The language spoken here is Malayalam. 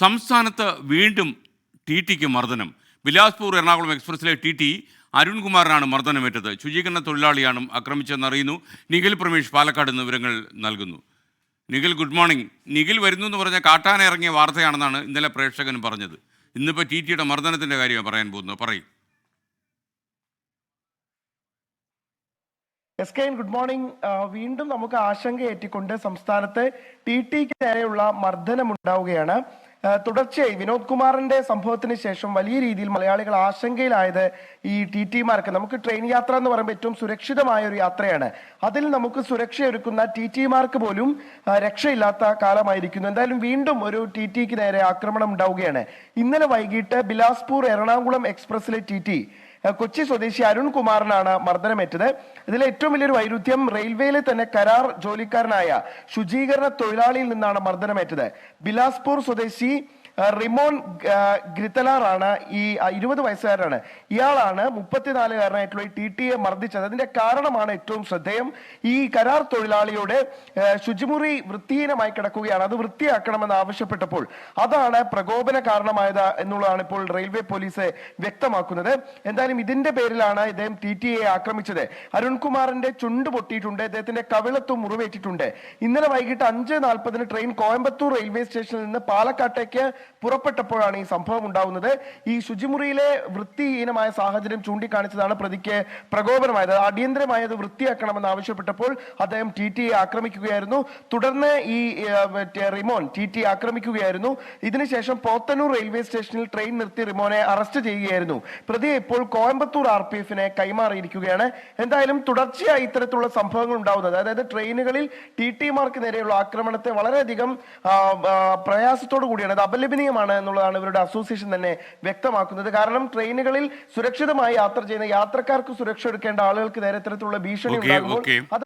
സംസ്ഥാനത്ത് വീണ്ടും ടി ടിക്ക് മർദ്ദനം. ബിലാസ്പൂർ എറണാകുളം എക്സ്പ്രസിലെ ടി ടി അരുൺകുമാറിനാണ് മർദ്ദനമേറ്റത്. ശുചീകരണ തൊഴിലാളിയാണ് ആക്രമിച്ചെന്നറിയുന്നു. നിഖിൽ പ്രമേഷ് പാലക്കാട് നിന്ന് വിവരങ്ങൾ നൽകുന്നു. Nikhil, good morning. നിഖിൽ വരുന്നു എന്ന് പറഞ്ഞ കാട്ടാന ഇറങ്ങിയ വാർത്തയാണെന്നാണ് ഇന്നലെ പ്രേക്ഷകൻ പറഞ്ഞത്. ഇന്നിപ്പോൾ ടി ടിയുടെ മർദ്ദനത്തിൻ്റെ കാര്യമാണ് പറയാൻ പോകുന്നത്. പറയും. Good morning. വീണ്ടും നമുക്ക് ആശങ്കയേറ്റിക്കൊണ്ട് സംസ്ഥാനത്ത് ടി ടിക്ക് നേരെയുള്ള മർദ്ദനം ഉണ്ടാവുകയാണ്. തുടർച്ചയായി വിനോദ് കുമാറിന്റെ സംഭവത്തിന് ശേഷം വലിയ രീതിയിൽ മലയാളികൾ ആശങ്കയിലായത് ഈ ടി ടിമാർക്ക്. നമുക്ക് ട്രെയിൻ യാത്ര എന്ന് പറയുമ്പോൾ ഏറ്റവും സുരക്ഷിതമായ ഒരു യാത്രയാണ്. അതിൽ നമുക്ക് സുരക്ഷയൊരുക്കുന്ന ടി ടിമാർക്ക് പോലും രക്ഷയില്ലാത്ത കാലമായിരിക്കുന്നു. എന്തായാലും വീണ്ടും ഒരു ടി ടിക്ക് നേരെ ആക്രമണം ഉണ്ടാവുകയാണ്. ഇന്നലെ വൈകിട്ട് ബിലാസ്പൂർ എറണാകുളം എക്സ്പ്രസിലെ ടി ടി കൊച്ചി സ്വദേശി അരുൺകുമാറിനാണ് മർദ്ദനമേറ്റത്. ഇതിലെ ഏറ്റവും വലിയൊരു വൈരുദ്ധ്യം റെയിൽവേയിലെ തന്നെ കരാർ ജോലിക്കാരനായ ശുചീകരണ തൊഴിലാളിയിൽ നിന്നാണ് മർദ്ദനമേറ്റത്. ബിലാസ്പൂർ സ്വദേശി റിമോൺ ഗ്രിത്തലാറാണ് ഈ 20 വയസ്സുകാരനാണ്. ഇയാളാണ് 34കാരനായിട്ടുള്ള ഈ ടി ടിയെ മർദ്ദിച്ചത്. അതിന്റെ കാരണമാണ് ഏറ്റവും ശ്രദ്ധേയം. ഈ കരാർ തൊഴിലാളിയുടെ ശുചിമുറി വൃത്തിഹീനമായി കിടക്കുകയാണ്, അത് വൃത്തിയാക്കണമെന്ന് ആവശ്യപ്പെട്ടപ്പോൾ അതാണ് പ്രകോപന കാരണമായത് എന്നുള്ളതാണ് ഇപ്പോൾ റെയിൽവേ പോലീസ് വ്യക്തമാക്കുന്നത്. എന്തായാലും ഇതിന്റെ പേരിലാണ് ഇദ്ദേഹം ടി ടിയെ ആക്രമിച്ചത്. അരുൺകുമാറിന്റെ ചുണ്ട് പൊട്ടിയിട്ടുണ്ട്, ഇദ്ദേഹത്തിന്റെ കവിളത്തും മുറിവേറ്റിട്ടുണ്ട്. ഇന്നലെ വൈകിട്ട് 5:40 ട്രെയിൻ കോയമ്പത്തൂർ റെയിൽവേ സ്റ്റേഷനിൽ നിന്ന് പാലക്കാട്ടേക്ക് പുറപ്പെട്ടപ്പോഴാണ് ഈ സംഭവം ഉണ്ടാവുന്നത്. ഈ ശുചിമുറിയിലെ വൃത്തിഹീനമായ സാഹചര്യം ചൂണ്ടിക്കാണിച്ചതാണ് പ്രതിക്ക് പ്രകോപനമായത്. അടിയന്തരമായത് വൃത്തിയാക്കണമെന്ന് ആവശ്യപ്പെട്ടപ്പോൾ അദ്ദേഹം ടി ടിയെ ആക്രമിക്കുകയായിരുന്നു. തുടർന്ന് ഈ റിമോൻ ടി ടി ആക്രമിക്കുകയായിരുന്നു. ഇതിനുശേഷം പോത്തന്നൂർ റെയിൽവേ സ്റ്റേഷനിൽ ട്രെയിൻ നിർത്തി റിമോനെ അറസ്റ്റ് ചെയ്യുകയായിരുന്നു. പ്രതിയെ ഇപ്പോൾ കോയമ്പത്തൂർ RPF-നെ കൈമാറിയിരിക്കുകയാണ്. എന്തായാലും തുടർച്ചയായി ഇത്തരത്തിലുള്ള സംഭവങ്ങൾ ഉണ്ടാവുന്നത്, അതായത് ട്രെയിനുകളിൽ ടി ടിമാർക്ക് നേരെയുള്ള ആക്രമണത്തെ വളരെയധികം പ്രയാസത്തോടു കൂടിയാണ്, അത് അപലപനീയമാണ് എന്നുള്ളതാണ് ഇവരുടെ അസോസിയേഷൻ തന്നെ വ്യക്തമാക്കുന്നത്. കാരണം ട്രെയിനുകളിൽ സുരക്ഷിതമായി യാത്ര ചെയ്യുന്ന യാത്രക്കാർക്ക് സുരക്ഷ എടുക്കേണ്ട ആളുകൾക്ക് നേരെ ഇത്തരത്തിലുള്ള ഭീഷണി ഉണ്ടാകുമ്പോൾ അത്